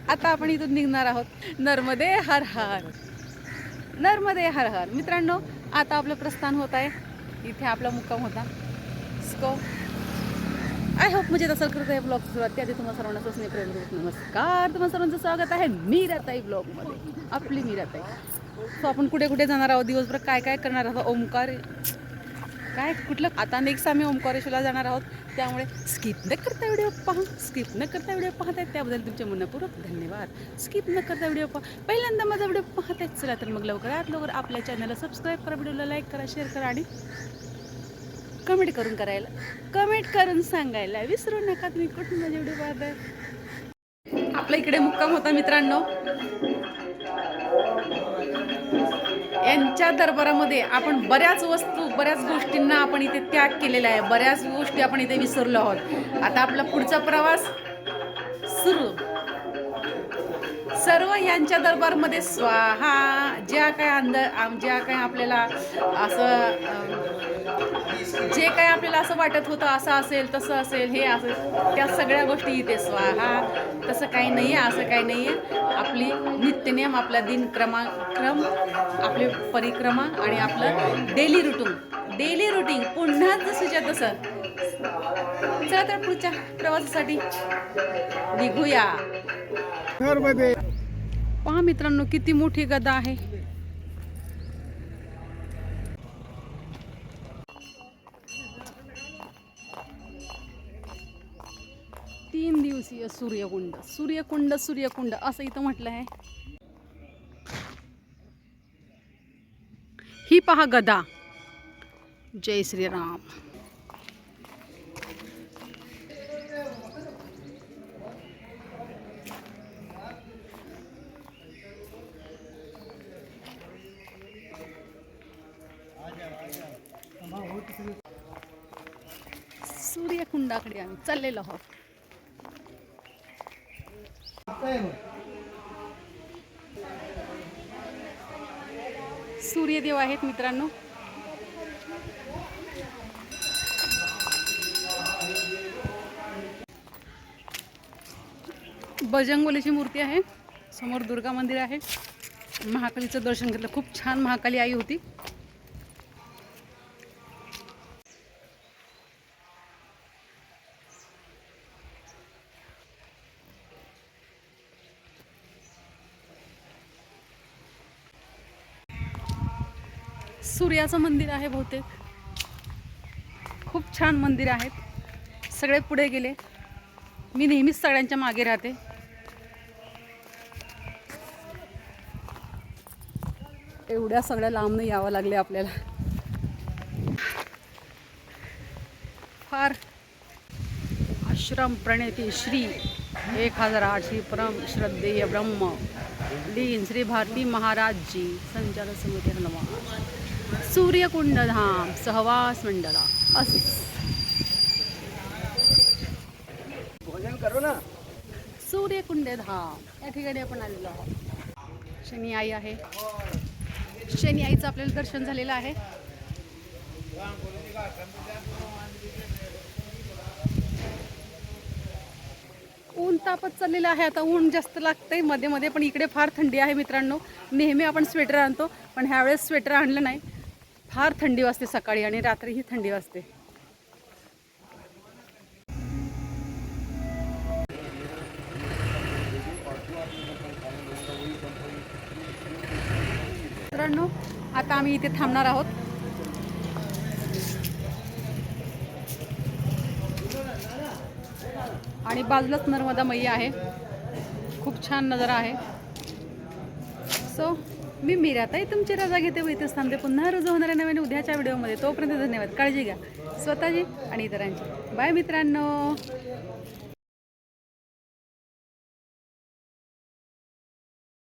आता आपण इथून निघणार आहोत. नर्मदे हर हर, नर्मदे हर हर. मित्रांनो, आता आपलं प्रस्थान होत आहे. इथे आपला मुक्काम होता. स्को आय होप मजेत असेल. करत आहे ब्लॉग सुरुवात. त्याआधी तुम्हाला सर्वांना स्नेहपूर्वक नमस्कार. तुम्हाला सर्वांचं स्वागत आहे मीराताई ब्लॉगमध्ये. आपली मीराताई. सो आपण कुठे कुठे जाणार आहोत, दिवसभर काय काय करणार आहोत, ओमकार काय कुठलं, आता नेक्स्ट आम्ही ओमकारेश्वरला जाणार आहोत. त्यामुळे स्किप न करता व्हिडिओ पहा. स्किप न करता व्हिडिओ पाहत आहेत त्याबद्दल तुमचे मनपूर्वक धन्यवाद. स्किप न करता व्हिडिओ पहा. पहिल्यांदा माझा व्हिडिओ पाहत आहेत, चला तर मग लवकरात लवकर आपल्या चॅनलला सबस्क्राईब करा, व्हिडिओला लाईक करा, शेअर करा आणि कमेंट करून सांगायला विसरू नका तुम्ही कुठून माझे व्हिडिओ पाहताय. आपल्या इकडे मुक्काम होता मित्रांनो. यांच्या दरबारामध्ये आपण बऱ्याच वस्तू, बऱ्याच गोष्टींना आपण इथे त्याग केलेला आहे. बऱ्याच गोष्टी आपण इथे विसरलो आहोत. आता आपला पुढचा प्रवास सुरू. सर्व यांच्या दरबारमध्ये स्वाहा. ज्या काय आपल्याला असं जे काय आपल्याला असं वाटत होतं, असं असेल तसं असेल हे असेल, त्या सगळ्या गोष्टी इथे स्वाहा. तसं काही नाही आहे, असं काही नाही आहे. आपली नित्यनेम, आपला दिनक्रम, आपली परिक्रमा आणि आपलं डेली रुटीन पुन्हा जसंच्या तसं. चला तर पुढच्या प्रवासासाठी निघूया. पहा मित्रांनो, किती मोठी गदा आहे. तीन दिवसीय सूर्यकुंड असं इथं म्हटलं आहे. ही पहा गदा. जय श्रीराम. सूर्यकुंडाकडे आम्ही चाललेलो आहोत. सूर्यदेव आहेत मित्रांनो. बजरंगबलीची मूर्ती आहे. समोर दुर्गा मंदिर आहे. महाकालीचं दर्शन घेतलं. खूप छान महाकाली आई होती. सूर्याचं मंदिर आहे बहुतेक. खूप छान मंदिर आहेत. सगळे पुढे गेले. मी नेहमीच सगळ्यांच्या मागे राहते. एवढ्या सगळ्या लांबनं यावं लागले आपल्याला. फार आश्रम प्रणेती श्री 1008 परम श्रद्धेय ब्रह्म लीन श्री भारती महाराज जी संचालक समिती हनुमान सूर्यकुंड धाम सहवास मंडला. भोजन करू ना. सूर्यकुंड धाम या ठिकाणी आपण आलेलो आहोत. शनी आई आहे. शनी आईचं आपल्याला दर्शन झालेलं आहे. ऊन तापत चाललेलं आहे. आता ऊन जास्त लागतंय मध्ये मध्ये, पण इकडे फार थंडी आहे मित्रांनो. नेहमी आपण स्वेटर आणतो, पण ह्यावेळेस स्वेटर आणलं नाही. फार थंडी वाजते सकाळी आणि रात्रीही थंडी वाजते. मित्रांनो, आता आम्ही इथे थांबणार आहोत. आणि बाजूलाच नर्मदा मैया आहे. खूप छान नजारा आहे. सो मी मीराताई तुमची रजा घेते व इथेच थांबते. पुन्हा रुजू होणाऱ्या नव्याने उद्याच्या व्हिडिओमध्ये. तोपर्यंत धन्यवाद. काळजी घ्या स्वतःची आणि इतरांची. बाय मित्रांनो.